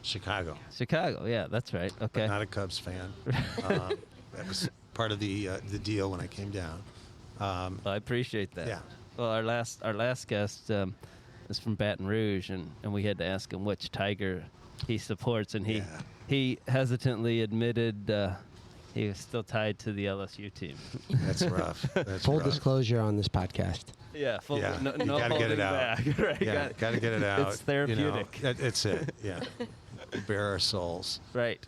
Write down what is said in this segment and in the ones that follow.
Chicago. Chicago, yeah, that's right. Okay. But not a Cubs fan. That was part of the deal when I came down. Well, I appreciate that. Yeah. Well, our last guest is from Baton Rouge, and we had to ask him which Tiger he supports, and he hesitantly admitted he was still tied to the LSU team. That's rough. That's Full rough. disclosure on this podcast. Yeah, Yeah. no You gotta get it out. Back, right? Yeah, got to get it out. It's therapeutic. That's it. Yeah. Bare our souls. Right,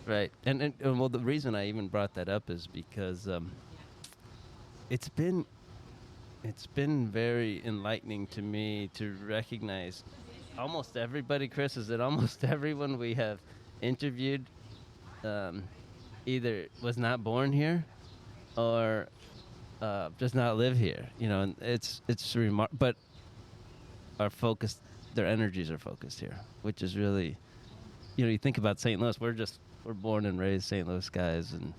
right. And well, the reason I even brought that up is because it's been very enlightening to me to recognize almost everybody, Chris, is that almost everyone we have interviewed either was not born here or does not live here. You know, and it's but their energies are focused here, which is really, you know, you think about St. Louis, we're born and raised St. Louis guys, and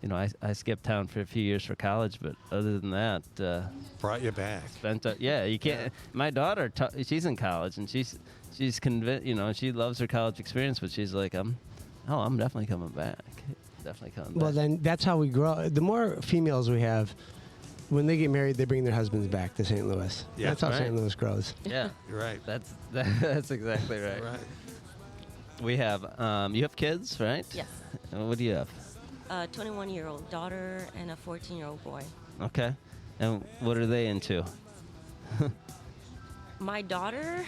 you know, I skipped town for a few years for college, but other than that, brought you back. Yeah, you can't. Yeah. My daughter, she's in college, and she's convinced. You know, she loves her college experience, but she's like, I'm definitely coming back. Definitely coming back. Well, then that's how we grow. The more females we have, when they get married, they bring their husbands back to St. Louis. Yeah, that's how right. St. Louis grows. Yeah, You're right. That's exactly right. Right. We have you have kids, right? Yes. What do you have? A 21-year-old daughter and a 14-year-old boy. Okay. And what are they into? My daughter,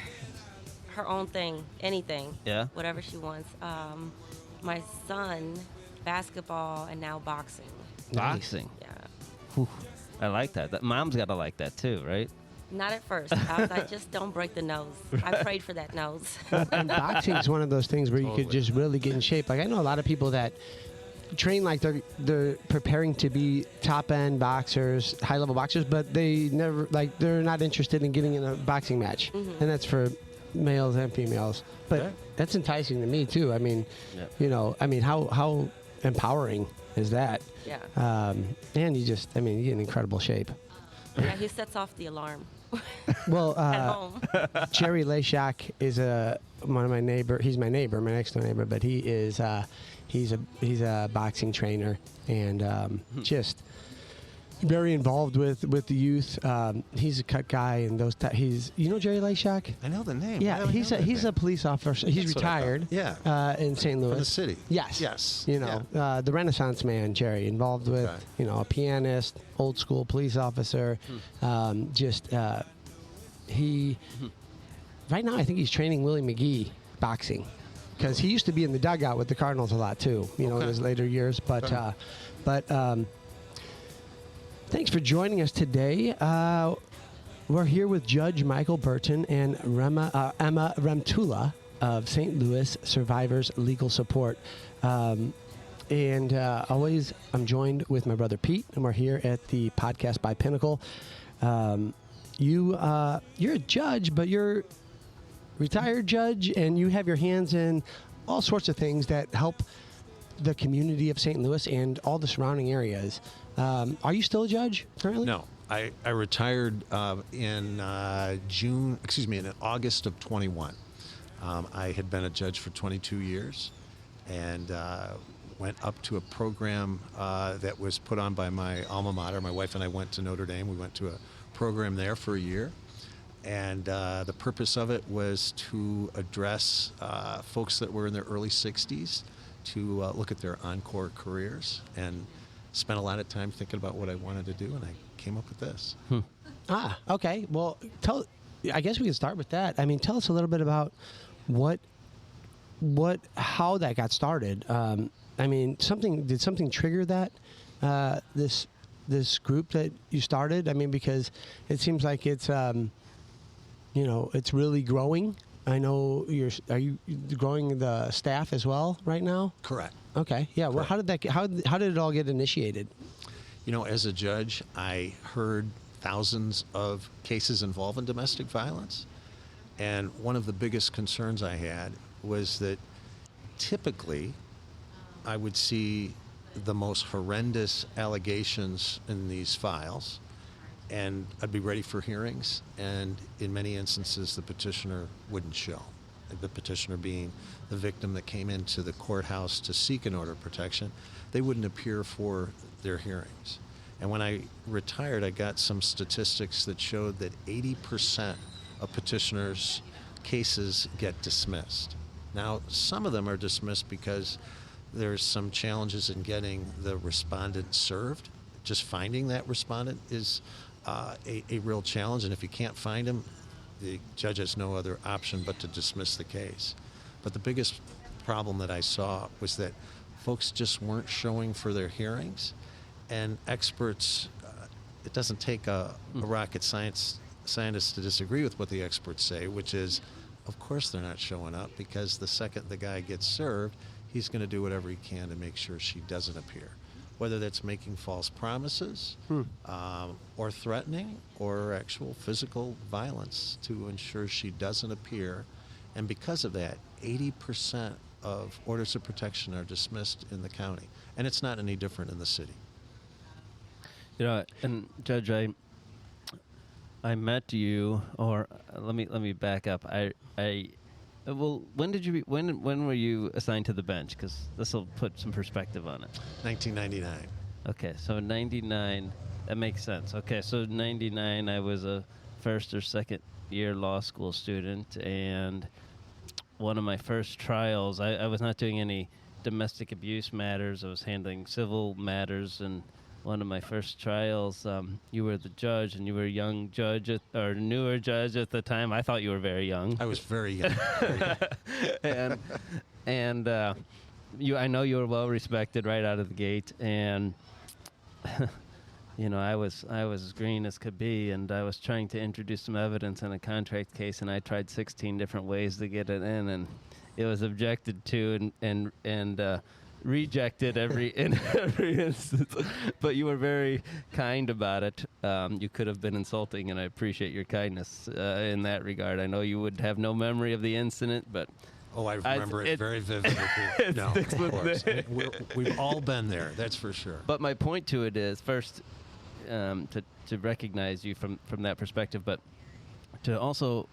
her own thing, anything. Yeah. Whatever she wants. My son, basketball and now boxing. Boxing. Yeah. Whew. I like that. Mom's got to like that too, right? Not at first. I was like, just don't break the nose. I prayed for that nose. And boxing is one of those things where you could just really get in shape. Like I know a lot of people that train like they're preparing to be top end boxers, high level boxers, but they never they're not interested in getting in a boxing match, and that's for males and females. But that's enticing to me too. I mean, you know, I mean how empowering is that? Yeah. And you get in incredible shape. Yeah, he sets off the alarm. Well, At home. Jerry Lashak is one of my neighbor. He's my neighbor, my next door neighbor, but he is he's a boxing trainer and just very involved with the youth. He's a cut guy and he's Jerry Lashak? I know the name. Yeah, he's a police officer. He's retired. Yeah. In St. Louis. From the city. Yes. Yes. You know, the Renaissance man, Jerry, involved with, a pianist, old school police officer. He, right now I think he's training Willie McGee boxing because he used to be in the dugout with the Cardinals a lot too, in his later years. But thanks for joining us today. We're here with Judge Michael Burton and Ema Remtula of St. Louis Survivors Legal Support. Always, I'm joined with my brother Pete, and we're here at the Podcast by Pinnacle. You're a judge, but you're retired judge, and you have your hands in all sorts of things that help the community of St. Louis and all the surrounding areas. Are you still a judge currently? No, I retired in August of 21. I had been a judge for 22 years and went up to a program that was put on by my alma mater. My wife and I went to Notre Dame. We went to a program there for a year. And the purpose of it was to address folks that were in their early 60s to look at their encore careers, and spent a lot of time thinking about what I wanted to do, and I came up with this. Okay. Well, I guess we can start with that. I mean, tell us a little bit about how that got started. I mean, did something trigger that, this group that you started? I mean, because it seems like it's, it's really growing. I know are you growing the staff as well right now? Correct. Okay. Yeah. Well, how did it all get initiated? As a judge, I heard thousands of cases involving domestic violence. And one of the biggest concerns I had was that typically I would see the most horrendous allegations in these files, and I'd be ready for hearings, and in many instances the petitioner wouldn't show. the petitioner being the victim that came into the courthouse to seek an order of protection, they wouldn't appear for their hearings. And when I retired, I got some statistics that showed that 80% of petitioners' cases get dismissed. Now, some of them are dismissed because there's some challenges in getting the respondent served. Just finding that respondent is a real challenge, and if you can't find him, the judge has no other option but to dismiss the case. But the biggest problem that I saw was that folks just weren't showing for their hearings, and experts, it doesn't take a rocket scientist to disagree with what the experts say, which is, of course they're not showing up, because the second the guy gets served, he's going to do whatever he can to make sure she doesn't appear. Whether that's making false promises, or threatening, or actual physical violence to ensure she doesn't appear. And because of that, 80% of orders of protection are dismissed in the county. And it's not any different in the city. You know, and Judge, I met you, or let me back up. Well, when were you assigned to the bench? Because this will put some perspective on it. 1999. Okay, so 99, that makes sense. Okay, so 99, I was a first or second year law school student, and one of my first trials, I was not doing any domestic abuse matters. I was handling civil matters, and one of my first trials, you were the judge, and you were a young judge, or newer judge at the time. I thought you were very young. I was very young. and I know you were well respected right out of the gate, and you know, I was as green as could be, and I was trying to introduce some evidence in a contract case, and I tried 16 different ways to get it in, and it was objected to and rejected in every instance. But you were very kind about it. You could have been insulting, and I appreciate your kindness in that regard. I know you would have no memory of the incident, but oh, I remember it very vividly. No, of course. We've all been there, that's for sure. But my point to it is, first, to recognize you from that perspective, but to also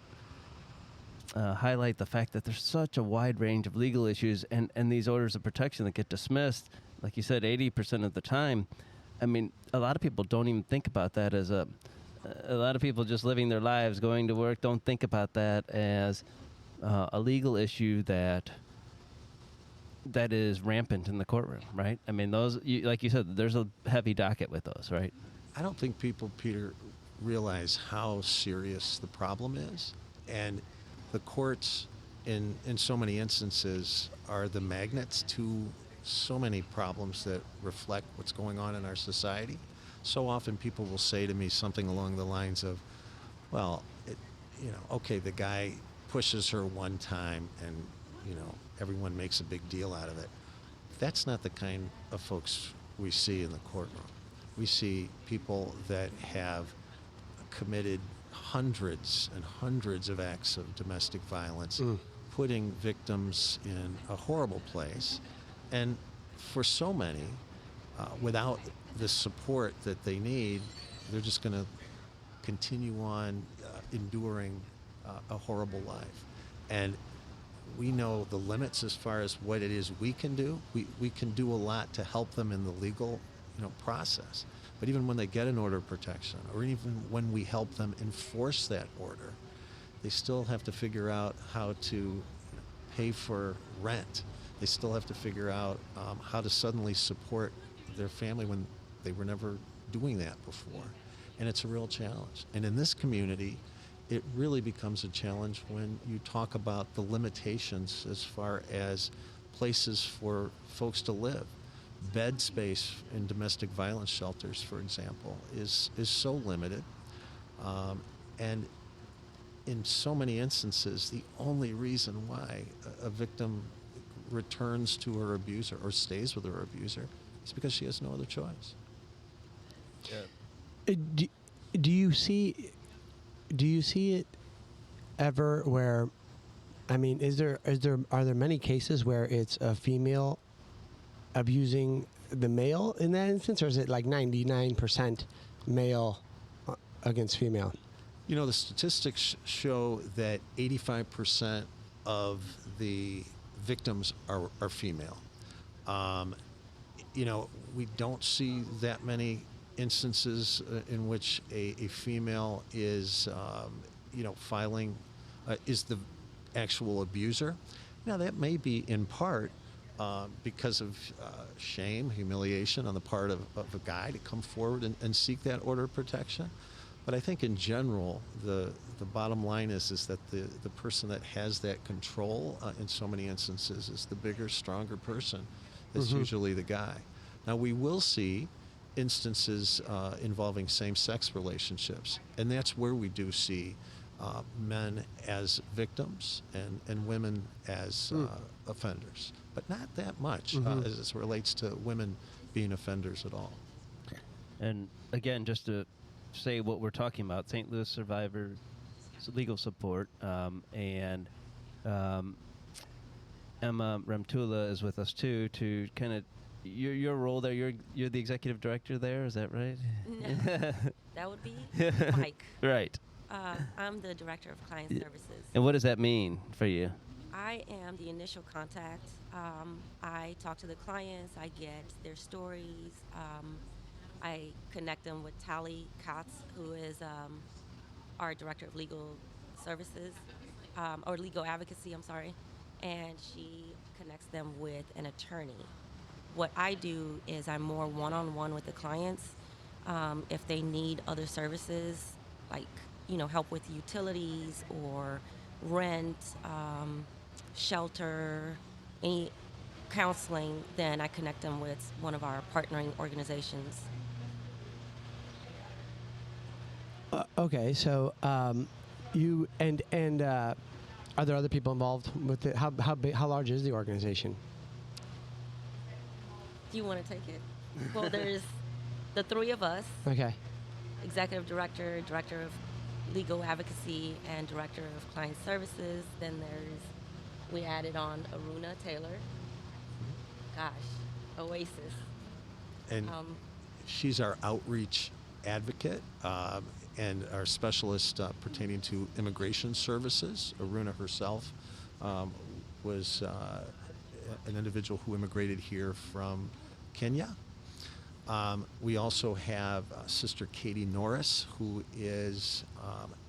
highlight the fact that there's such a wide range of legal issues and these orders of protection that get dismissed, like you said, 80% of the time. I mean, a lot of people don't even think about that as a lot of people just living their lives, going to work, don't think about that as a legal issue that is rampant in the courtroom, right? I mean, those, like you said, there's a heavy docket with those, right? I don't think people, Peter, realize how serious the problem is. And the courts, in so many instances, are the magnets to so many problems that reflect what's going on in our society. So often people will say to me something along the lines of, well, okay, the guy pushes her one time and, everyone makes a big deal out of it. That's not the kind of folks we see in the courtroom. We see people that have committed hundreds and hundreds of acts of domestic violence, putting victims in a horrible place. And for so many, without the support that they need, they're just going to continue on enduring a horrible life. And we know the limits as far as what it is we can do. We can do a lot to help them in the legal process. But even when they get an order of protection, or even when we help them enforce that order, they still have to figure out how to pay for rent. They still have to figure out how to suddenly support their family when they were never doing that before. And it's a real challenge. And in this community, it really becomes a challenge when you talk about the limitations as far as places for folks to live. Bed space in domestic violence shelters, for example, is so limited. And in so many instances, the only reason why a victim returns to her abuser or stays with her abuser is because she has no other choice. Yeah. Do you see it ever where, I mean, are there many cases where it's a female abusing the male in that instance, or is it like 99% male against female? The statistics show that 85% of the victims are female. We don't see that many instances in which a female is, filing, is the actual abuser. Now, that may be in part because of shame, humiliation on the part of a guy to come forward and seek that order of protection. But I think in general, the bottom line is that the person that has that control in so many instances is the bigger, stronger person. It's usually the guy. Now, we will see instances involving same-sex relationships, and that's where we do see men as victims and women as offenders, but not that much as it relates to women being offenders at all. And again, just to say what we're talking about, St. Louis Survivor Legal Support, and Ema Remtula is with us too to kind of your role there. You're the executive director there, is that right? No, that would be Mike. Right. I'm the director of client services. And what does that mean for you? I am the initial contact. I talk to the clients. I get their stories. I connect them with Tally Kotz, who is our director of legal services, or legal advocacy, I'm sorry. And she connects them with an attorney. What I do is I'm more one-on-one with the clients. If they need other services, like help with utilities or rent, shelter, any counseling, then I connect them with one of our partnering organizations. Okay, so you and are there other people involved with it? How large is the organization? Do you want to take it? Well, there's the three of us. Okay. Executive director, director of legal advocacy, and director of client services. Then we added on Aruna Taylor. Gosh, Oasis. And she's our outreach advocate and our specialist pertaining to immigration services. Aruna herself was an individual who immigrated here from Kenya. We also have Sister Katie Norris, who is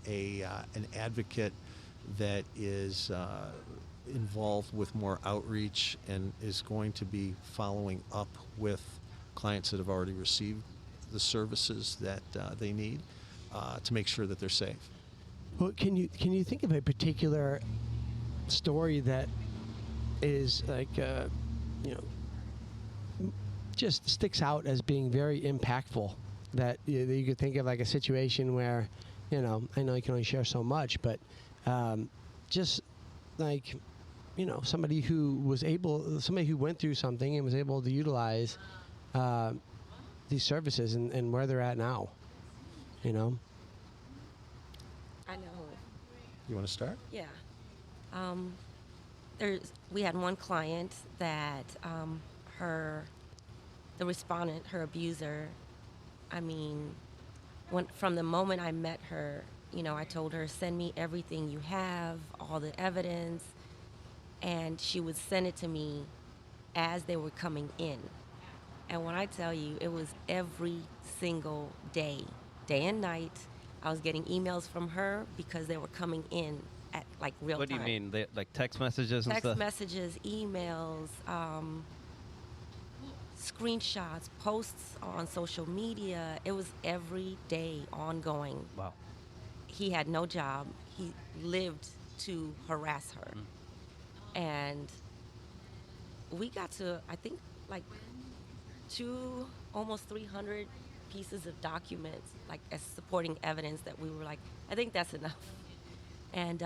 an advocate that is involved with more outreach and is going to be following up with clients that have already received the services that they need to make sure that they're safe. Well, can you think of a particular story that is like just sticks out as being very impactful, that you could think of, like a situation where I know you can only share so much, but just like somebody who went through something and was able to utilize these services and where they're at now. I know. You want to start? Yeah. We had one client that the respondent, her abuser, from the moment I met her, I told her, send me everything you have, all the evidence, and she would send it to me as they were coming in. And when I tell you, it was every single day and night. I was getting emails from her because they were coming in at like real time. What do you mean? Like text messages and stuff? Text messages, emails, screenshots, posts on social media. It was every day ongoing. Wow. He had no job. He lived to harass her. And we got to, I think, like almost 300 pieces of documents, like as supporting evidence that we were like, I think that's enough. And,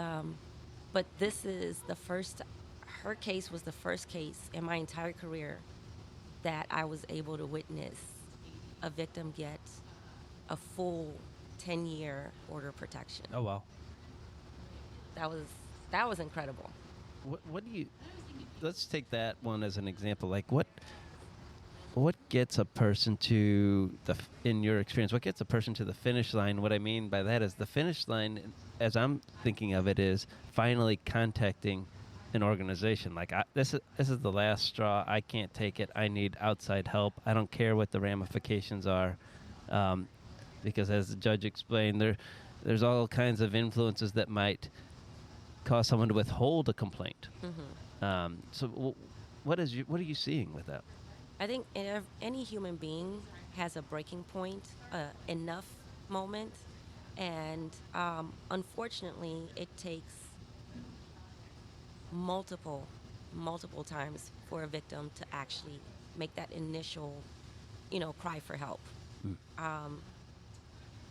but this is her case was the first case in my entire career that I was able to witness a victim get a full 10-year order of protection. Oh, wow. That was incredible. What do you, let's take that one as an example. Like what gets a person to in your experience, what gets a person to the finish line? What I mean by that is the finish line, as I'm thinking of it, is finally contacting an organization. Like, this is the last straw. I can't take it. I need outside help. I don't care what the ramifications are, because as the judge explained, there's all kinds of influences that might cause someone to withhold a complaint. So what are you seeing with that? I think any human being has a breaking point, enough moment, and unfortunately, it takes multiple times for a victim to actually make that initial, cry for help.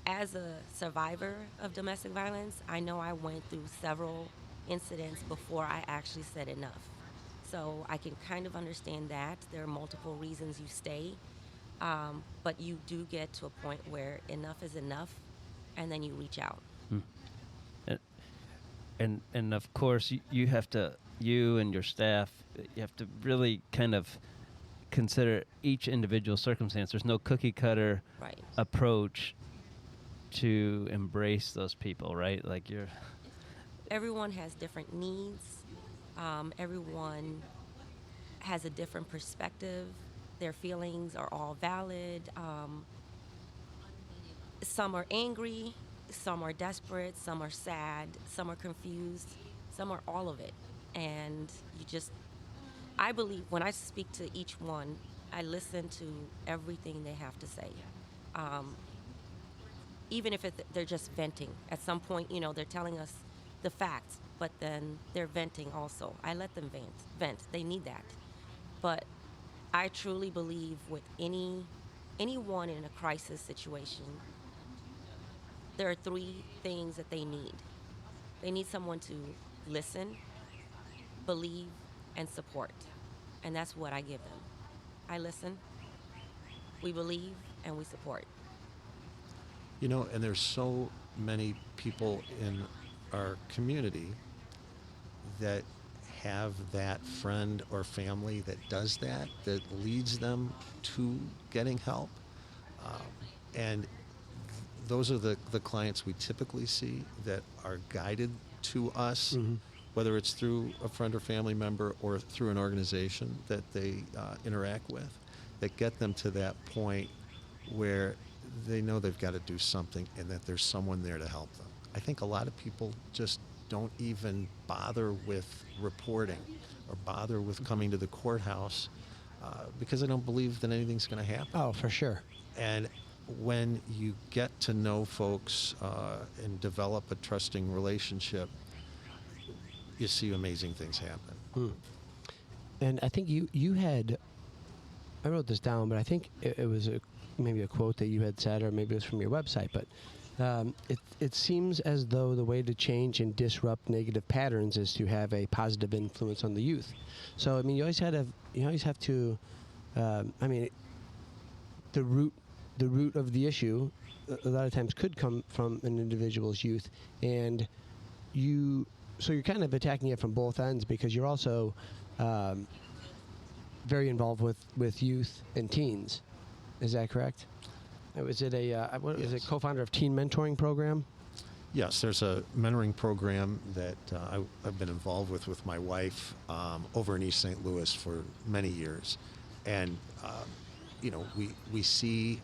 As a survivor of domestic violence, I know I went through several incidents before I actually said enough. So I can kind of understand that. There are multiple reasons you stay, but you do get to a point where enough is enough, and then you reach out. And of course, you and your staff, you have to really kind of consider each individual circumstance. There's no cookie cutter approach to embrace those people, right? Like Everyone has different needs. Everyone has a different perspective. Their feelings are all valid. Some are angry, some are desperate, some are sad, some are confused, some are all of it. And I believe when I speak to each one, I listen to everything they have to say. Even if they're just venting. At some point, they're telling us the facts, but then they're venting also. I let them vent. They need that. But I truly believe with anyone in a crisis situation, there are three things that they need. They need someone to listen, believe, and support. And that's what I give them. I listen, we believe, and we support. And there's so many people in our community that have that friend or family that does that leads them to getting help. And those are the clients we typically see that are guided to us, whether it's through a friend or family member or through an organization that they interact with, that get them to that point where they know they've got to do something and that there's someone there to help them. I think a lot of people just don't even bother with reporting or bother with coming to the courthouse because they don't believe that anything's going to happen. Oh, for sure. And when you get to know folks and develop a trusting relationship, you see amazing things happen. And I think you had, I wrote this down, but I think it was maybe a quote that you had said, or maybe it was from your website, but it seems as though the way to change and disrupt negative patterns is to have a positive influence on the youth. So, I mean, you always have to, the root of the issue a lot of times could come from an individual's youth, and so you're kind of attacking it from both ends, because you're also very involved with youth and teens. Is that correct? Was it is it co-founder of Teen Mentoring Program? Yes, there's a mentoring program that I've been involved with my wife over in East St. Louis for many years. And, we see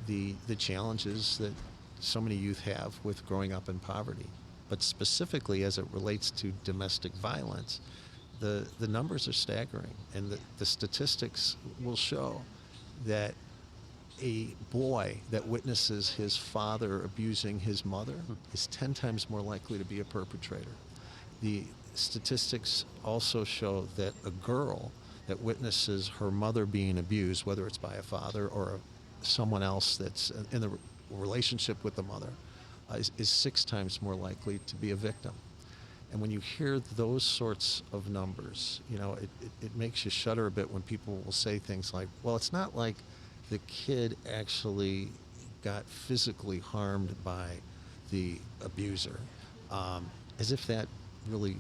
the challenges that so many youth have with growing up in poverty. But specifically as it relates to domestic violence, the numbers are staggering. And the statistics will show that a boy that witnesses his father abusing his mother is 10 times more likely to be a perpetrator. The statistics also show that a girl that witnesses her mother being abused, whether it's by a father or someone else that's in the relationship with the mother, is 6 times more likely to be a victim. And when you hear those sorts of numbers, it makes you shudder a bit when people will say things like, well, it's not like the kid actually got physically harmed by the abuser, as if that really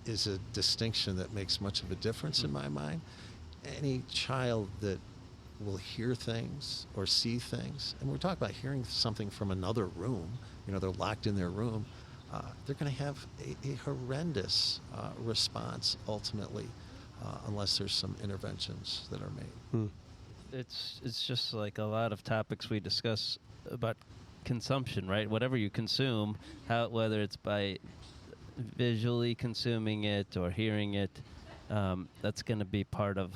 is a distinction that makes much of a difference in my mind. Any child that will hear things or see things, and we're talking about hearing something from another room, they're locked in their room, they're going to have a horrendous response ultimately, unless there's some interventions that are made. It's just like a lot of topics we discuss about consumption, right? Whatever you consume, whether it's by visually consuming it or hearing it, that's going to be part of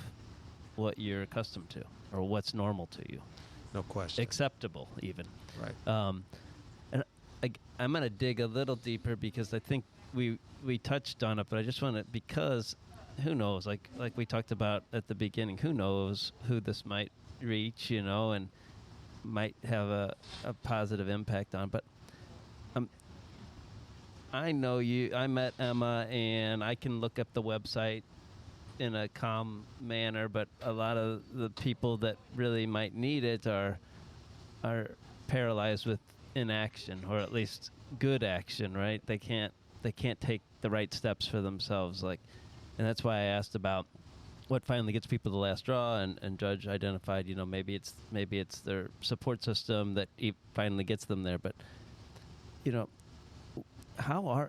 what you're accustomed to or what's normal to you. No question. Acceptable, even. Right. And I'm going to dig a little deeper because I think we touched on it, but I just want to, because who knows, like we talked about at the beginning, who knows who this might reach, and might have a positive impact on. But I know I met Ema, and I can look up the website in a calm manner, but a lot of the people that really might need it are paralyzed with inaction, or at least good action, right? They can't take the right steps for themselves, and that's why I asked about what finally gets people the last straw, and Judge identified, maybe it's their support system that finally gets them there. But how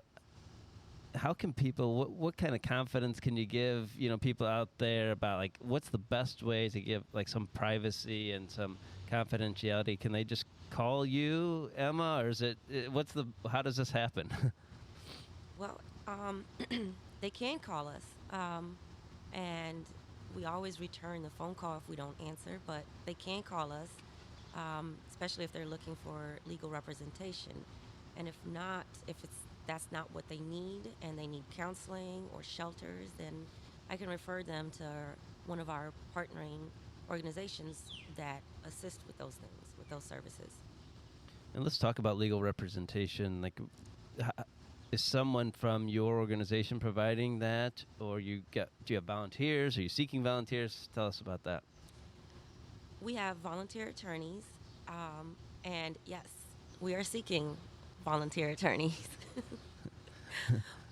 can people, what kind of confidence can you give people out there about what's the best way to give some privacy and some confidentiality? Can they just call you, Ema, or is it how does this happen? Well, they can call us, and we always return the phone call if we don't answer, but they can call us, especially if they're looking for legal representation. And if that's not what they need, and they need counseling or shelters, then I can refer them to one of our partnering organizations that assist with those things, with those services. And let's talk about legal representation. Is someone from your organization providing that, or do you have volunteers? Are you seeking volunteers? Tell us about that. We have volunteer attorneys, and yes, we are seeking volunteer attorneys.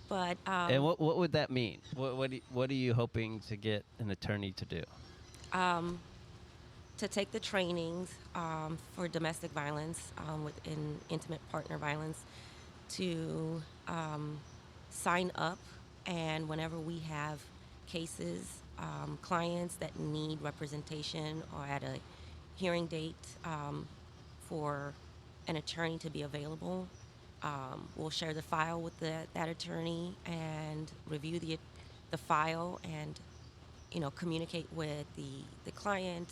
But and what would that mean? What are you hoping to get an attorney to do? To take the trainings for domestic violence, within intimate partner violence, to sign up, and whenever we have cases, clients that need representation or at a hearing date, for an attorney to be available, we'll share the file with that attorney and review the file, and communicate with the client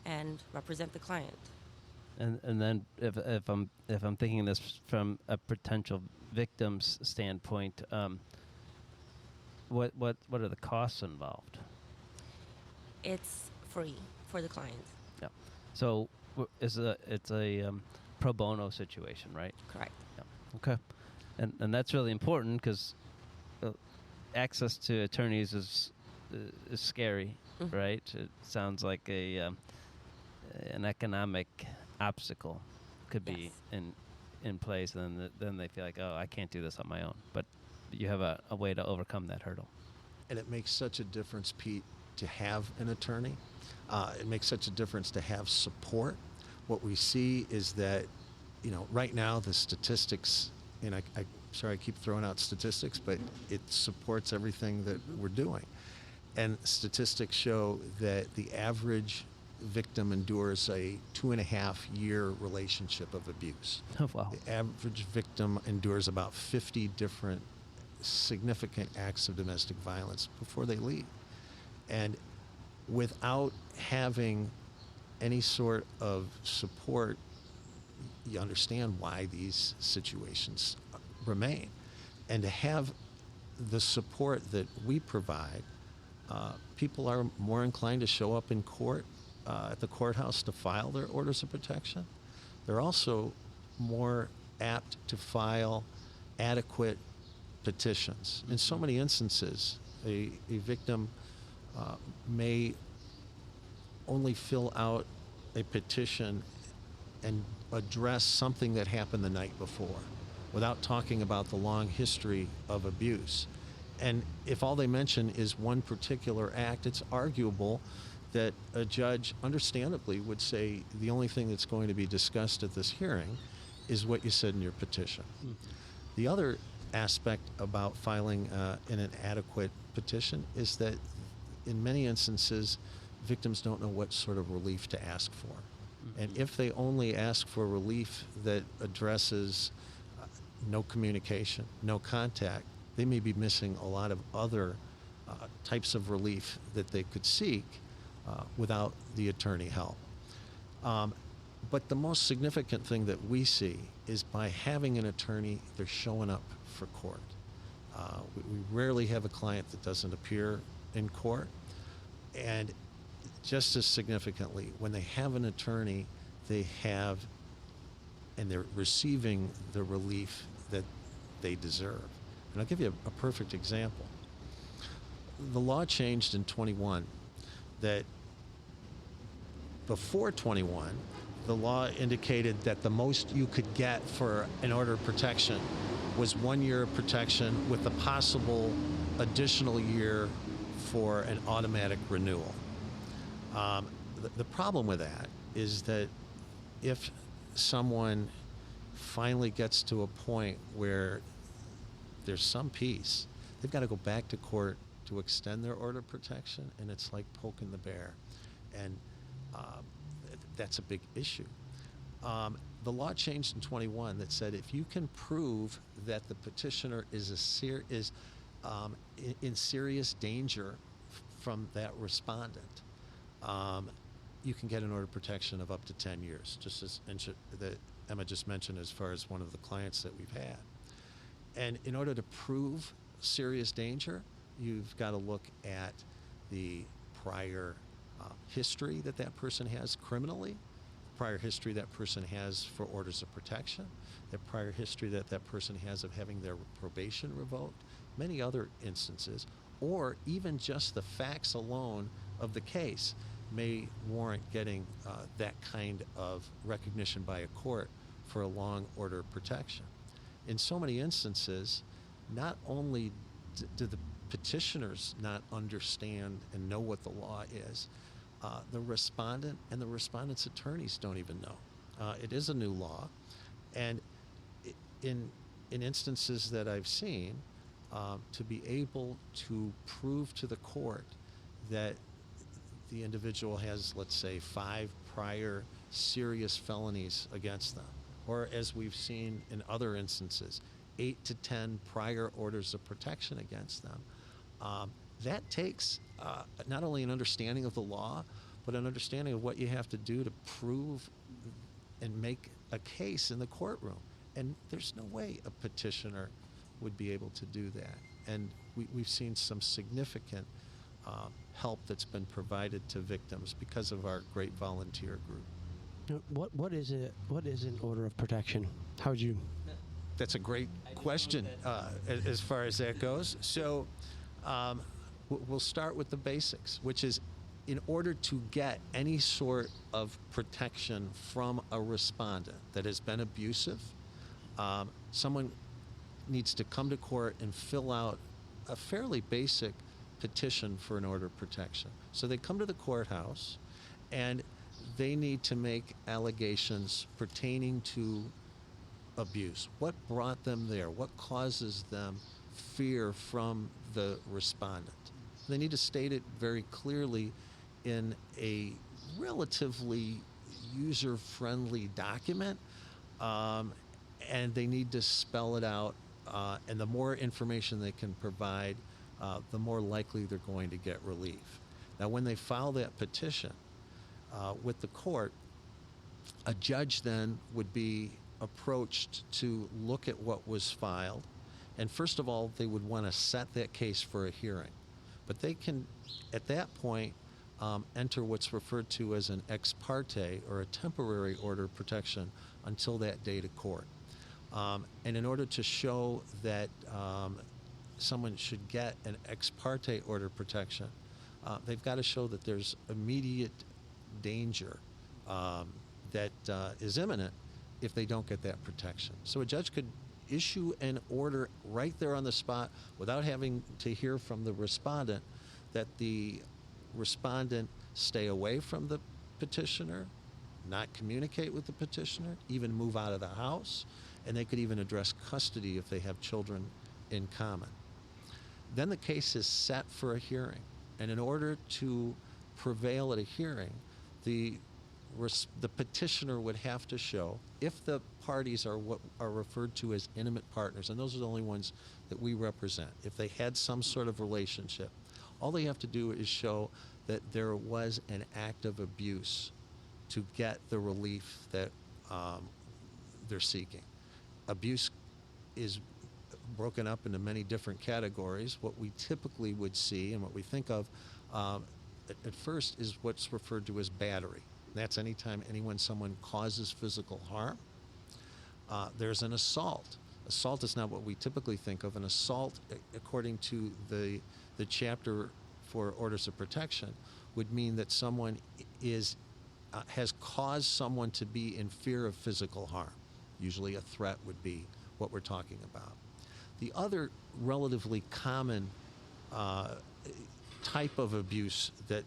and represent the client. And then if I'm thinking this from a potential victim's standpoint, what are the costs involved? It's free for the client. Yeah. So it's a pro bono situation, right? Correct. Yeah. Okay. And that's really important because access to attorneys is scary, Mm-hmm. right? It sounds like an economic obstacle could be in place, and then they feel like, oh, I can't do this on my own. But you have a way to overcome that hurdle. And it makes such a difference, Pete, to have an attorney. It makes such a difference to have support. What we see is that, right now the statistics, and I'm sorry I keep throwing out statistics, but it supports everything that we're doing. And statistics show that the average victim endures a 2.5-year relationship of abuse. Oh, wow. The average victim endures about 50 different significant acts of domestic violence before they leave. And without having any sort of support, you understand why these situations remain. And to have the support that we provide, people are more inclined to show up in court, at the courthouse, to file their orders of protection. They're also more apt to file adequate petitions. In so many instances, a victim may only fill out a petition and address something that happened the night before without talking about the long history of abuse. And if all they mention is one particular act, it's arguable that a judge, understandably, would say the only thing that's going to be discussed at this hearing is what you said in your petition. The other aspect about filing an inadequate petition is that in many instances, victims don't know what sort of relief to ask for. And if they only ask for relief that addresses no communication, no contact, they may be missing a lot of other types of relief that they could seek without the attorney help. But the most significant thing that we see is by having an attorney, they're showing up for court. We rarely have a client that doesn't appear in court. And just as significantly, when they have an attorney, they have and they're receiving the relief that they deserve. And I'll give you a perfect example. The law changed in 21 that before 21, the law indicated that the most you could get for an order of protection was 1 year of protection with a possible additional year for an automatic renewal. The problem with that is that if someone finally gets to a point where there's some peace, they've got to go back to court to extend their order of protection, and it's like poking the bear. And that's a big issue. The law changed in 21 that said if you can prove that the petitioner is in serious danger from that respondent, you can get an order of protection of up to 10 years, just as that Emma just mentioned as far as one of the clients that we've had. And in order to prove serious danger, you've got to look at the prior history that that person has criminally, prior history that person has for orders of protection, the prior history that that person has of having their probation revoked, many other instances, or even just the facts alone of the case may warrant getting that kind of recognition by a court for a long order of protection. In so many instances, not only do the petitioners not understand and know what the law is, the respondent and the respondent's attorneys don't even know. It is a new law, and in instances that I've seen, to be able to prove to the court that the individual has, let's say, 5 prior serious felonies against them, or as we've seen in other instances, 8 to 10 prior orders of protection against them. That takes not only an understanding of the law, but an understanding of what you have to do to prove and make a case in the courtroom. And there's no way a petitioner would be able to do that. And we've seen some significant help that's been provided to victims because of our great volunteer group. What is it? What is an order of protection? How would you? That's a great question as far as that goes. So we'll start with the basics, which is in order to get any sort of protection from a respondent that has been abusive, someone needs to come to court and fill out a fairly basic petition for an order of protection. So they come to the courthouse and they need to make allegations pertaining to abuse. What brought them there? What causes them fear from the respondent? They need to state it very clearly in a relatively user-friendly document, and they need to spell it out, and the more information they can provide, the more likely they're going to get relief. Now, when they file that petition with the court, a judge then would be approached to look at what was filed, and first of all, they would want to set that case for a hearing. But they can, at that point, enter what's referred to as an ex parte or a temporary order of protection until that day to court. And in order to show that someone should get an ex parte order of protection, they've got to show that there's immediate danger that is imminent if they don't get that protection. So a judge could issue an order right there on the spot without having to hear from the respondent that the respondent stay away from the petitioner, not communicate with the petitioner, even move out of the house, and they could even address custody if they have children in common. Then the case is set for a hearing, and in order to prevail at a hearing, the petitioner would have to show, if the parties are what are referred to as intimate partners, and those are the only ones that we represent, if they had some sort of relationship, all they have to do is show that there was an act of abuse to get the relief that they're seeking. Abuse is broken up into many different categories. What we typically would see and what we think of at first is what's referred to as battery. That's anytime someone causes physical harm. There's an assault. Assault is not what we typically think of. An assault, according to the chapter for orders of protection, would mean that someone has caused someone to be in fear of physical harm. Usually a threat would be what we're talking about. The other relatively common type of abuse that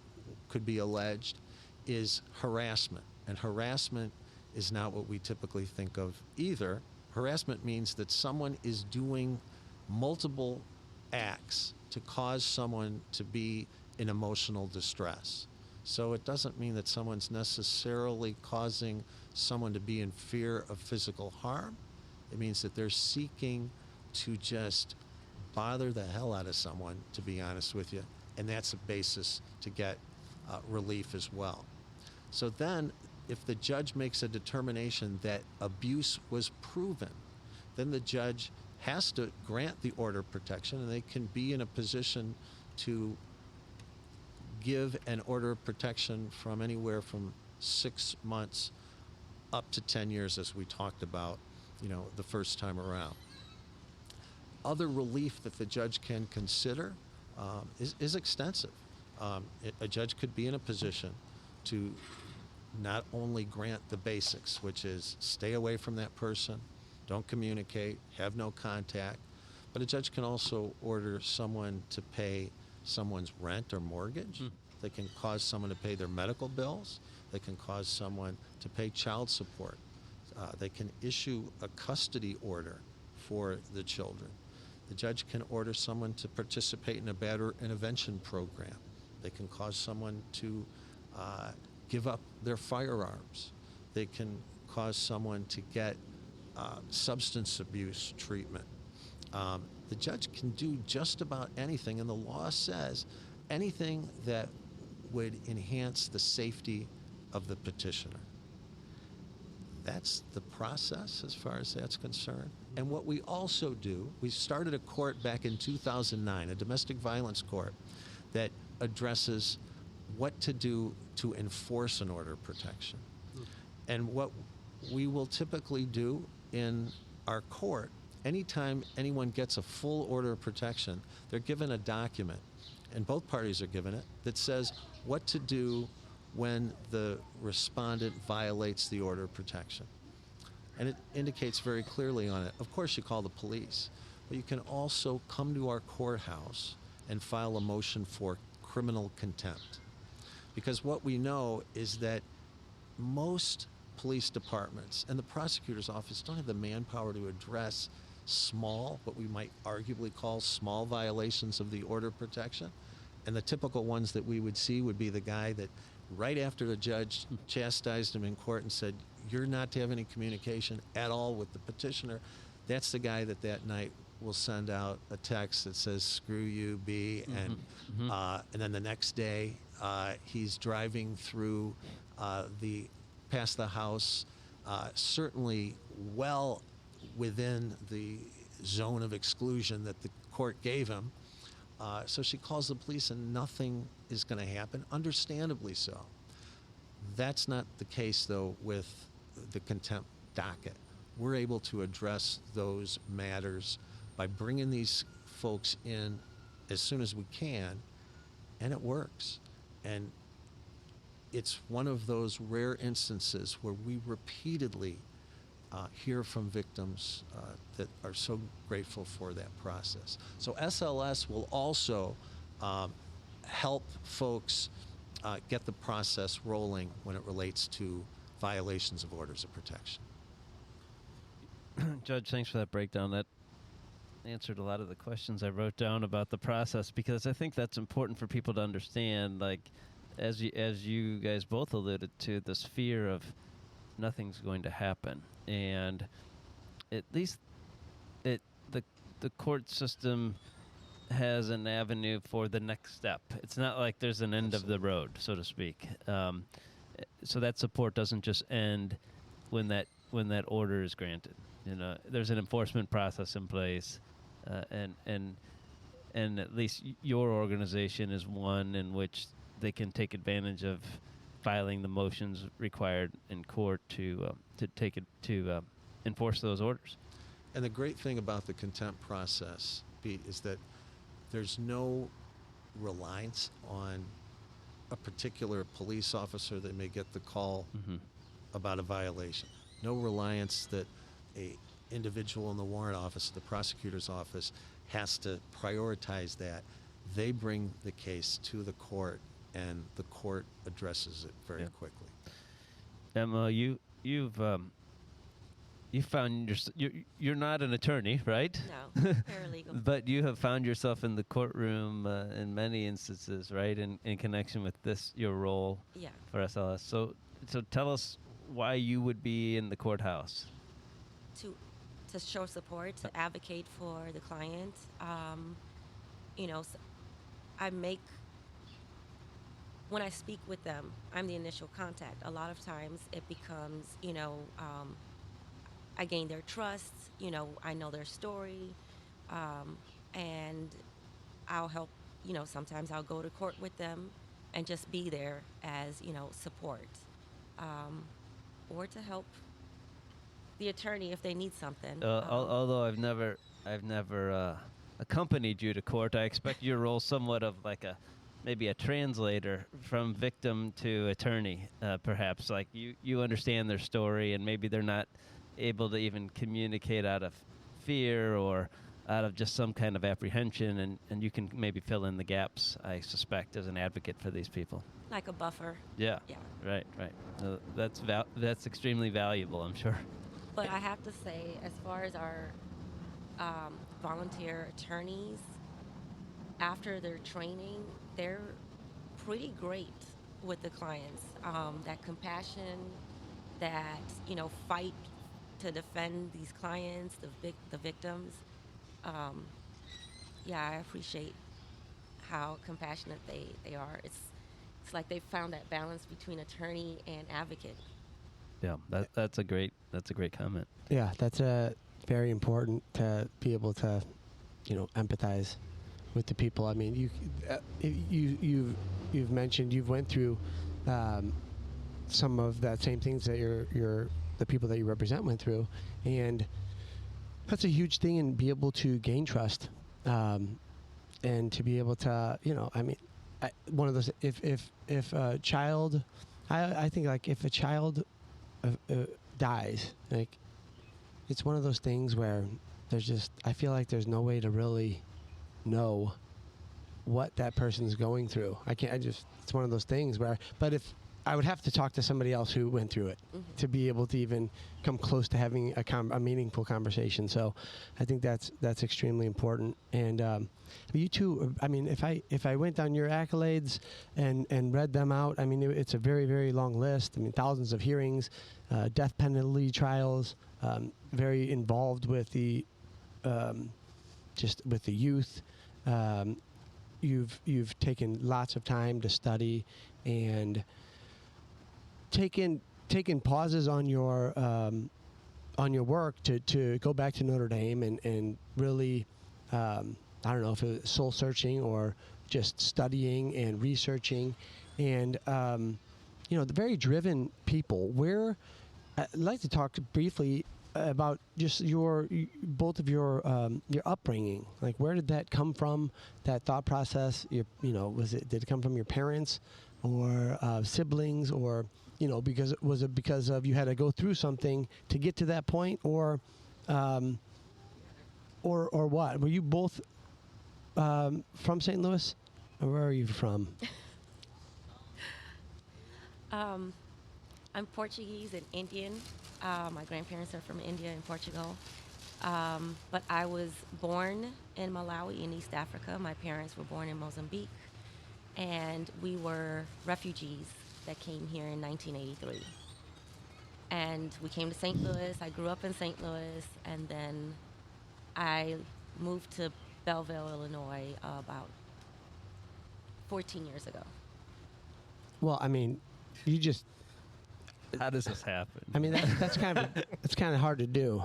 could be alleged is harassment. And harassment is not what we typically think of either. Harassment means that someone is doing multiple acts to cause someone to be in emotional distress. So it doesn't mean that someone's necessarily causing someone to be in fear of physical harm. It means that they're seeking to just bother the hell out of someone, to be honest with you, and that's a basis to get relief as well. So then, if the judge makes a determination that abuse was proven, then the judge has to grant the order of protection, and they can be in a position to give an order of protection from anywhere from 6 months up to 10 years, as we talked about, the first time around. Other relief that the judge can consider is extensive. A judge could be in a position to not only grant the basics, which is stay away from that person, don't communicate, have no contact, but a judge can also order someone to pay someone's rent or mortgage. They can cause someone to pay their medical bills. They can cause someone to pay child support. They can issue a custody order for the children. The judge can order someone to participate in a bad intervention program. They can cause someone to give up their firearms. They can cause someone to get substance abuse treatment. The judge can do just about anything, and the law says anything that would enhance the safety of the petitioner. That's the process as far as that's concerned. And what we also do, we started a court back in 2009, a domestic violence court, that addresses what to do to enforce an order of protection. And what we will typically do in our court, anytime anyone gets a full order of protection, they're given a document, and both parties are given it, that says what to do when the respondent violates the order of protection. And it indicates very clearly on it, of course you call the police, but you can also come to our courthouse and file a motion for criminal contempt. Because what we know is that most police departments and the prosecutor's office don't have the manpower to address small, what we might arguably call small violations of the order of protection. And the typical ones that we would see would be the guy that right after the judge chastised him in court and said, you're not to have any communication at all with the petitioner, that's the guy that night will send out a text that says, screw you, B, and then the next day he's driving through past the house, certainly well within the zone of exclusion that the court gave him. So she calls the police and nothing is going to happen, understandably so. That's not the case, though, with the contempt docket. We're able to address those matters by bringing these folks in as soon as we can, and it works. And it's one of those rare instances where we repeatedly hear from victims that are so grateful for that process. So SLS will also help folks get the process rolling when it relates to violations of orders of protection. Judge, thanks for that breakdown. That answered a lot of the questions I wrote down about the process, because I think that's important for people to understand. Like, as you guys both alluded to, this fear of nothing's going to happen, and at least the court system has an avenue for the next step. It's not like there's an end of the road, so to speak. So that support doesn't just end when that order is granted. There's an enforcement process in place, and at least your organization is one in which they can take advantage of filing the motions required in court to enforce those orders. And the great thing about the contempt process, Pete, is that there's no reliance on a particular police officer that may get the call about a violation. No reliance that a individual in the warrant office, the prosecutor's office, has to prioritize that. They bring the case to the court, and the court addresses it very quickly. Emma, you found you're not an attorney, right? No, paralegal. But you have found yourself in the courtroom in many instances, right? In connection with your role for SLS. So tell us why you would be in the courthouse. To show support, to advocate for the client. When I speak with them, I'm the initial contact. A lot of times it becomes, I gain their trust, I know their story, and I'll help, sometimes I'll go to court with them and just be there as, support, or to help the attorney if they need something. Although I've never accompanied you to court, I expect your role somewhat of like maybe a translator from victim to attorney, perhaps. Like you understand their story, and maybe they're not able to even communicate out of fear or out of just some kind of apprehension, and you can maybe fill in the gaps, I suspect, as an advocate for these people. Like a buffer. Yeah. Right. That's extremely valuable, I'm sure. But I have to say, as far as our volunteer attorneys, after their training, they're pretty great with the clients. That compassion, that fight to defend these clients, the victims. I appreciate how compassionate they are. It's like they've found that balance between attorney and advocate. Yeah, that's a great comment. Yeah, that's very important to be able to, empathize with the people. I mean, you've mentioned you've went through some of that same things that the people that you represent went through, and that's a huge thing. And be able to gain trust, and to be able to, one of those. If a child, I think like if a child dies, like it's one of those things where I feel like there's no way to really know what that person's going through. It's one of those things but if I would have to talk to somebody else who went through it to be able to even come close to having a meaningful conversation. So I think that's extremely important. And you two, I mean, if I went down your accolades and read them out, I mean, it's a very, very long list. I mean, thousands of hearings, death penalty trials, very involved with the with the youth. You've taken lots of time to study and taken pauses on your work to go back to Notre Dame and really I don't know if it was soul searching or just studying and researching, and the very driven people. I'd like to talk briefly about just both of your upbringing. Like, where did that come from? That thought process. Did it come from your parents or siblings, or was it because of you had to go through something to get to that point, or what? Were you both from St. Louis, or where are you from? I'm Portuguese and Indian. My grandparents are from India and Portugal. But I was born in Malawi in East Africa. My parents were born in Mozambique. And we were refugees that came here in 1983. And we came to St. Louis. I grew up in St. Louis. And then I moved to Belleville, Illinois about 14 years ago. Well, I mean, you just. How does this happen? I mean, that's kind of hard to do.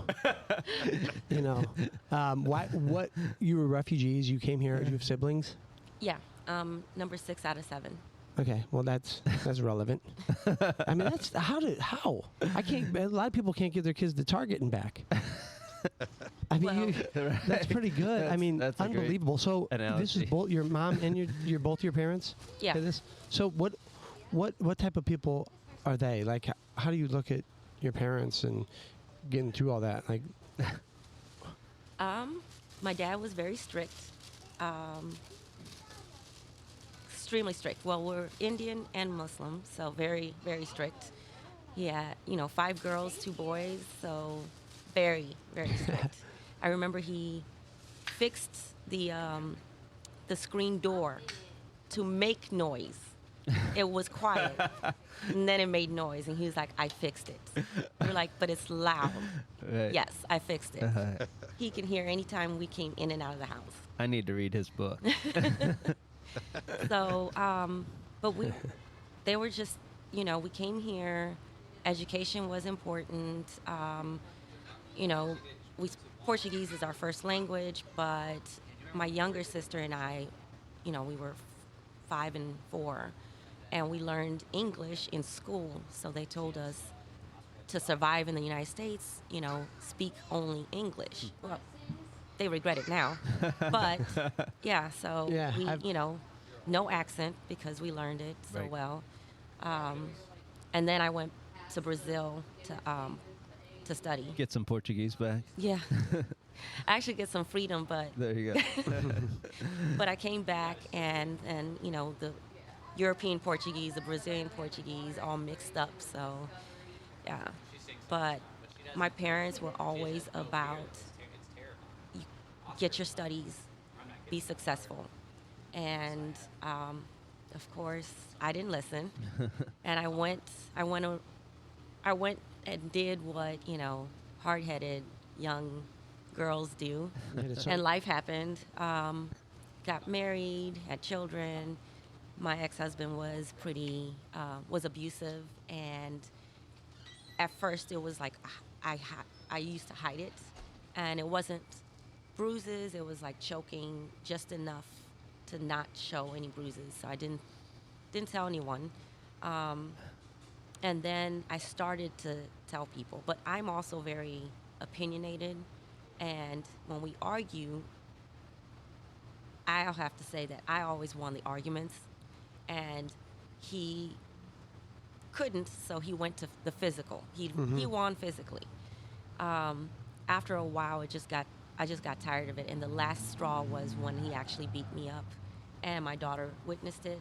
You know, what you were refugees? You came here. You have siblings? Yeah, number 6 out of 7. Okay, well that's relevant. I mean, that's how I can't. A lot of people can't give their kids to Target and back. I mean, that's pretty good. I mean, that's unbelievable. So this is both your mom and your both your parents. Yeah. Did this. So what type of people are they? Like, how do you look at your parents and getting through all that? Like, my dad was very strict, extremely strict. Well, we're Indian and Muslim, so very, very strict. Yeah, 5 girls, 2 boys, so very, very strict. I remember he fixed the screen door to make noise. It was quiet, and then it made noise, and he was like, I fixed it. We're like, but it's loud. Right. Yes, I fixed it. He can hear anytime we came in and out of the house. I need to read his book. So, but they were just, we came here, education was important. Portuguese is our first language, but my younger sister and I, we were 5 and 4. And we learned English in school, so they told us to survive in the United States, speak only English. Well, they regret it now, but yeah. So we, no accent because we learned it so Right. well. And then I went to Brazil to study. Get some Portuguese back. Yeah, I actually get some freedom, but There you go. but I came back and the European Portuguese, the Brazilian Portuguese, all mixed up. So, yeah. But my parents were always about get your studies, be successful. And, of course, I didn't listen. And I went and did what, hard-headed young girls do. And life happened. Got married, had children. My ex-husband was was abusive, and at first it was like I used to hide it, and it wasn't bruises, it was like choking just enough to not show any bruises, so I didn't tell anyone. And then I started to tell people, but I'm also very opinionated, and when we argue, I'll have to say that I always won the arguments. And he couldn't, so he went to the physical. He won physically. After a while, I just got tired of it, and the last straw was when he actually beat me up, and my daughter witnessed it.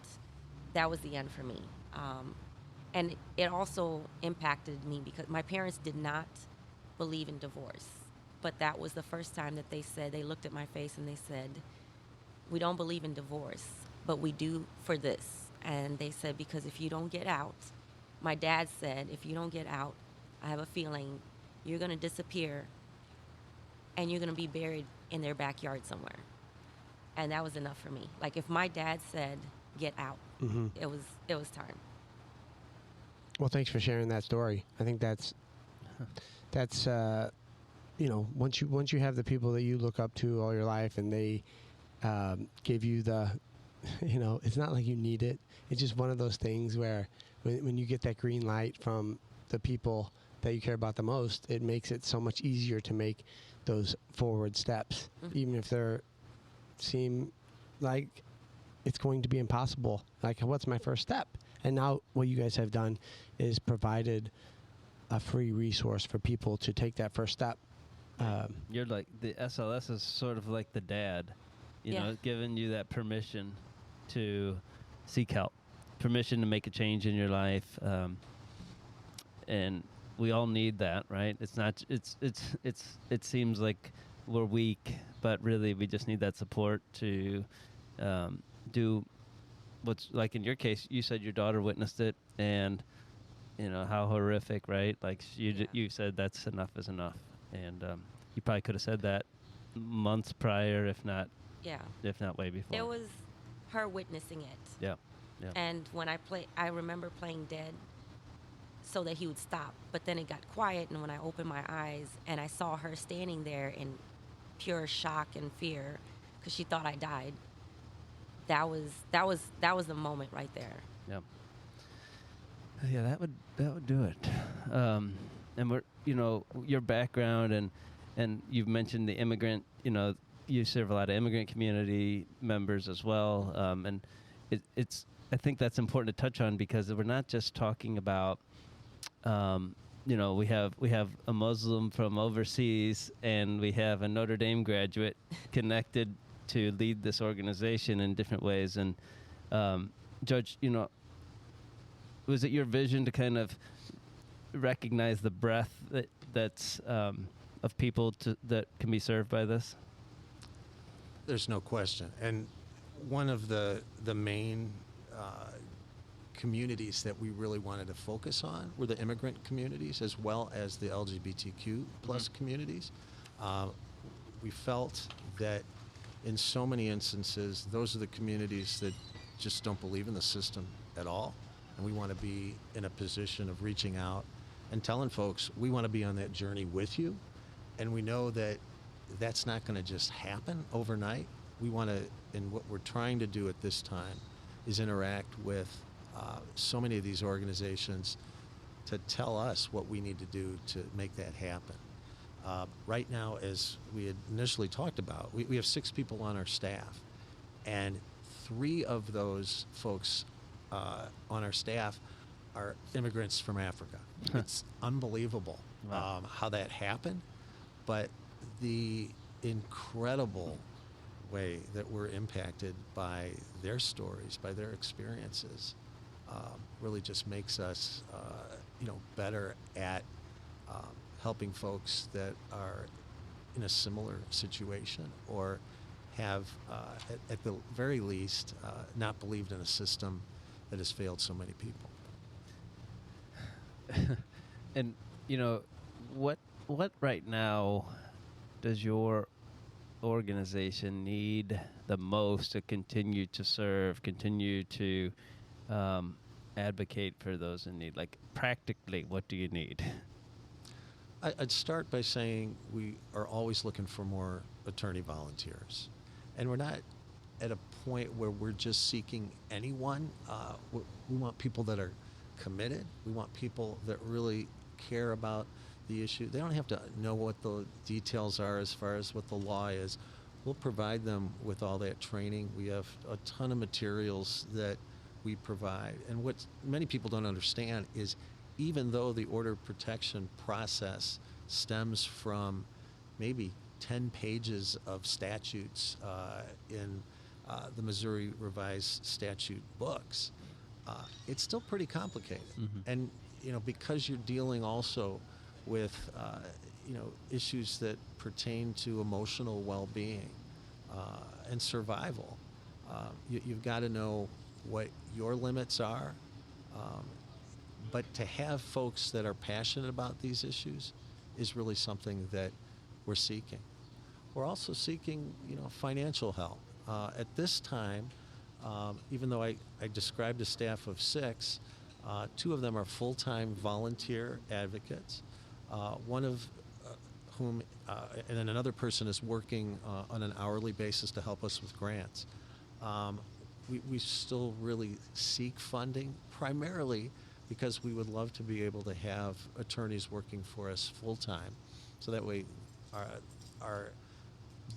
That was the end for me. And it also impacted me because my parents did not believe in divorce, but that was the first time that they looked at my face and they said, we don't believe in divorce, but we do for this. And they said, because if you don't get out, my dad said, if you don't get out, I have a feeling you're going to disappear and you're going to be buried in their backyard somewhere. And that was enough for me. Like, if my dad said, get out, it was time. Well, thanks for sharing that story. I think that's once you have the people that you look up to all your life, and they give you the, it's not like you need it. It's just one of those things where when you get that green light from the people that you care about the most, it makes it so much easier to make those forward steps, even if they seem like it's going to be impossible. Like, what's my first step? And now what you guys have done is provided a free resource for people to take that first step. You're like, the SLS is sort of like the dad, giving you that permission to seek help, permission to make a change in your life. and we all need that, right? It's not. It seems like we're weak, but really we just need that support to do what's, like in your case. You said your daughter witnessed it, and how horrific, right? Like you said that's enough is enough, and you probably could have said that months prior, if not way before. It was her witnessing it. Yeah. And when I remember playing dead so that he would stop. But then it got quiet, and when I opened my eyes and I saw her standing there in pure shock and fear because she thought I died, that was the moment right there. Yeah. Yeah, that would do it. And we're your background and you've mentioned the immigrant. You serve a lot of immigrant community members as well, and it's. I think that's important to touch on because we're not just talking about, we have a Muslim from overseas and we have a Notre Dame graduate connected to lead this organization in different ways. And Judge, was it your vision to kind of recognize the breadth that's of people that can be served by this? There's no question. And one of the main communities that we really wanted to focus on were the immigrant communities as well as the LGBTQ plus communities. We felt that in so many instances, those are the communities that just don't believe in the system at all. And we want to be in a position of reaching out and telling folks we want to be on that journey with you. And we know that that's not going to just happen overnight. We want to, and what we're trying to do at this time is interact with so many of these organizations to tell us what we need to do to make that happen. Right now, as we had initially talked about, we have 6 people on our staff, and 3 of those folks on our staff are immigrants from Africa. It's unbelievable how that happened, but the incredible way that we're impacted by their stories, by their experiences, really just makes us, better at helping folks that are in a similar situation or have, at the very least, not believed in a system that has failed so many people. And what right now does your organization need the most to continue to serve, continue to advocate for those in need? Like, practically, what do you need? I'd start by saying we are always looking for more attorney volunteers. And we're not at a point where we're just seeking anyone. We want people that are committed. We want people that really care about the issue. They don't have to know what the details are as far as what the law is. We'll provide them with all that training. We have a ton of materials that we provide. And what many people don't understand is even though the order of protection process stems from maybe 10 pages of statutes in the Missouri Revised Statute books, it's still pretty complicated. And because you're dealing also with issues that pertain to emotional well-being and survival, you've got to know what your limits are. But to have folks that are passionate about these issues is really something that we're seeking. We're also seeking, financial help. At this time, even though I described a staff of 6, 2 of them are full-time volunteer advocates, one of whom, and then another person is working on an hourly basis to help us with grants. We still really seek funding, primarily because we would love to be able to have attorneys working for us full-time, so that way our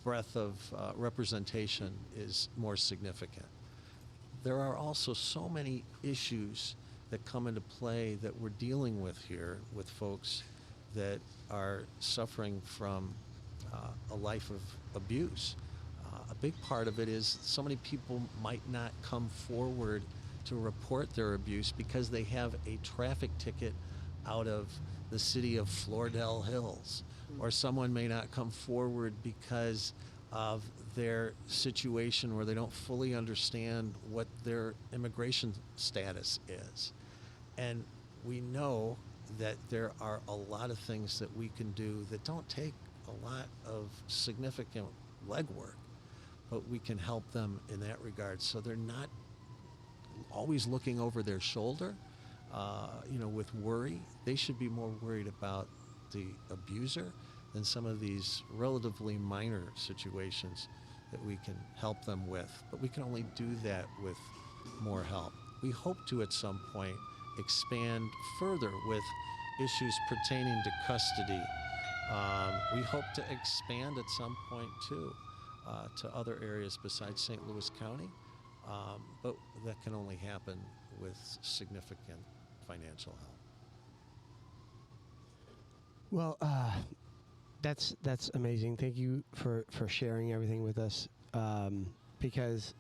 breadth of representation is more significant. There are also so many issues that come into play that we're dealing with here with folks that are suffering from a life of abuse. A big part of it is so many people might not come forward to report their abuse because they have a traffic ticket out of the city of Floridel Hills, or someone may not come forward because of their situation where they don't fully understand what their immigration status is. And we know that there are a lot of things that we can do that don't take a lot of significant legwork, but we can help them in that regard, so they're not always looking over their shoulder, with worry. They should be more worried about the abuser than some of these relatively minor situations that we can help them with. But we can only do that with more help. We hope to, at some point, expand further with issues pertaining to custody. We hope to expand at some point, too, to other areas besides St. Louis County, but that can only happen with significant financial help. Well, that's amazing. Thank you for sharing everything with us, because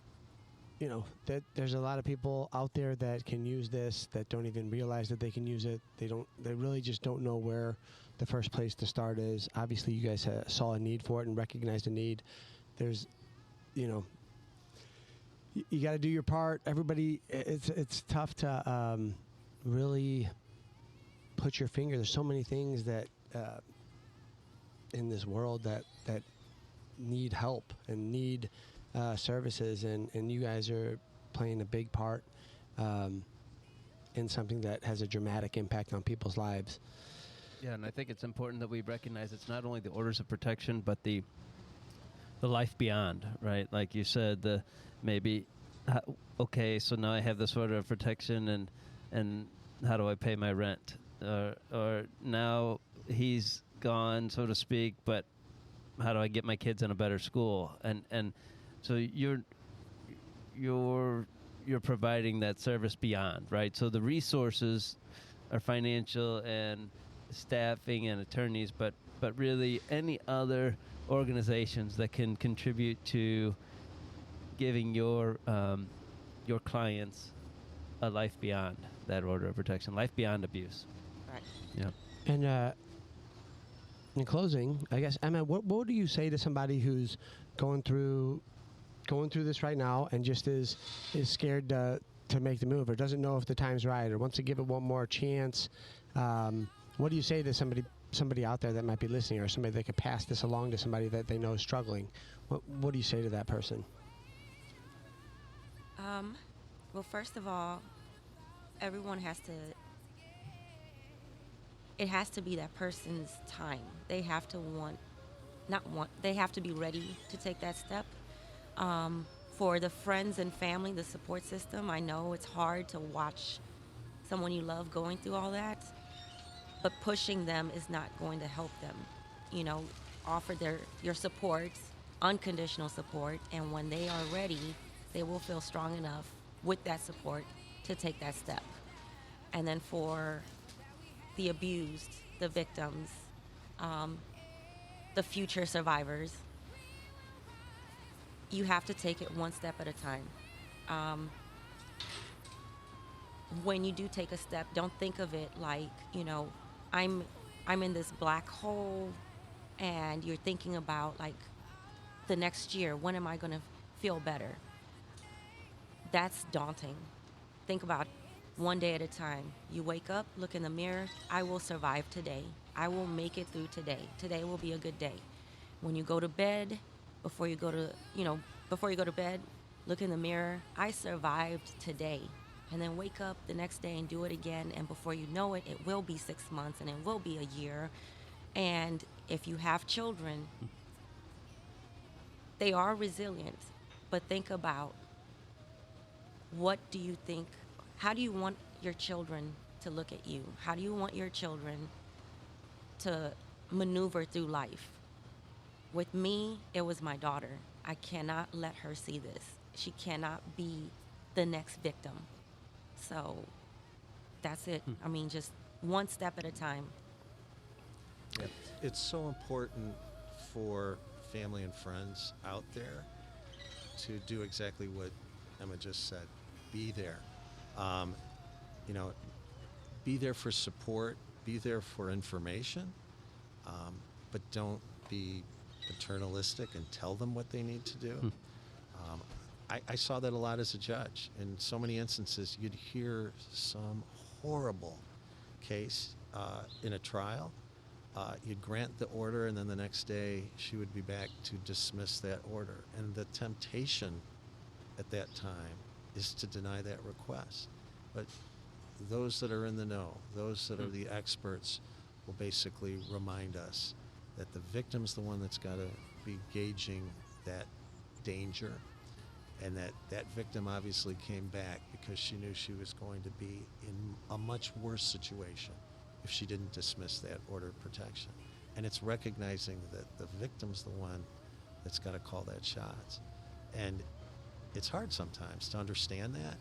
there's a lot of people out there that can use this that don't even realize that they can use it. They really just don't know where the first place to start is. Obviously, you guys saw a need for it and recognized a need. There's, you got to do your part. Everybody, it's tough to really put your finger. There's so many things that in this world that need help and need services, and you guys are playing a big part in something that has a dramatic impact on people's lives. Yeah, and I think it's important that we recognize it's not only the orders of protection, but the life beyond, right? Like you said, okay, so now I have this order of protection, and how do I pay my rent? Or now he's gone, so to speak, but how do I get my kids in a better school? And so you're providing that service beyond, right? So the resources are financial and staffing and attorneys, but really any other organizations that can contribute to giving your clients a life beyond that order of protection, life beyond abuse. Right. Yeah. And in closing, I guess, Emma, what do you say to somebody who's going through this right now and just is scared to make the move, or doesn't know if the time's right, or wants to give it one more chance? What do you say to somebody out there that might be listening, or somebody that could pass this along to somebody that they know is struggling? What do you say to that person? Well, first of all, everyone it has to be that person's time. They have to they have to be ready to take that step. For the friends and family, the support system, I know it's hard to watch someone you love going through all that, but pushing them is not going to help them. Offer your support, unconditional support, and when they are ready, they will feel strong enough with that support to take that step. And then for the abused, the victims, the future survivors, you have to take it one step at a time. When you do take a step, don't think of it like, I'm in this black hole, and you're thinking about like the next year, when am I going to feel better? That's daunting. Think about one day at a time. You wake up, look in the mirror. I will survive today. I will make it through today. Today will be a good day. When you go to bed, before you go to bed, look in the mirror. I survived today. And then wake up the next day and do it again. And before you know it, it will be 6 months, and it will be a year. And if you have children, they are resilient. But think about, how do you want your children to look at you? How do you want your children to maneuver through life? With me, it was my daughter. I cannot let her see this. She cannot be the next victim. So that's it. I mean, just one step at a time. Yeah. It's so important for family and friends out there to do exactly what Emma just said. Be there. Be there for support. be there for information, but don't be paternalistic and tell them what they need to do. I saw that a lot as a judge. In so many instances, you'd hear some horrible case in a trial. You'd grant the order, and then the next day she would be back to dismiss that order. And the temptation at that time is to deny that request. But those that are in the know, those that are the experts, will basically remind us that the victim's the one that's got to be gauging that danger, and that victim obviously came back because she knew she was going to be in a much worse situation if she didn't dismiss that order of protection. And it's recognizing that the victim's the one that's got to call that shots. And it's hard sometimes to understand that.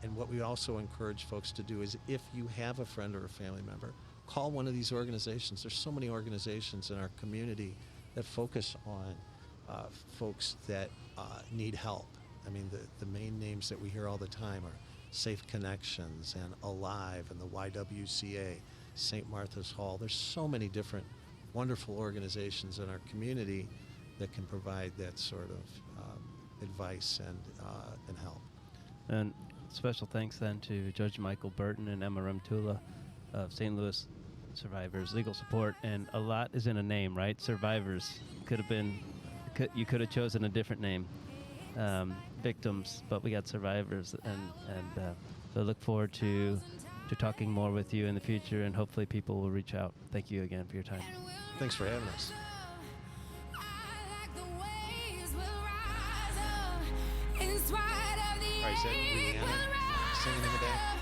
And what we also encourage folks to do is, if you have a friend or a family member, call one of these organizations. There's so many organizations in our community that focus on folks that need help. I mean, the main names that we hear all the time are Safe Connections and Alive and the YWCA, St. Martha's Hall. There's so many different wonderful organizations in our community that can provide that sort of advice and help. And special thanks then to Judge Michael Burton and Ema Remtula of St. Louis Survivors Legal Support. And a lot is in a name, right? Survivors could have been, you could have chosen a different name. Victims, but we got survivors, and so I look forward to talking more with you in the future, and hopefully people will reach out. Thank you again for your time. Thanks for having us. All right, is that Rihanna singing in the back?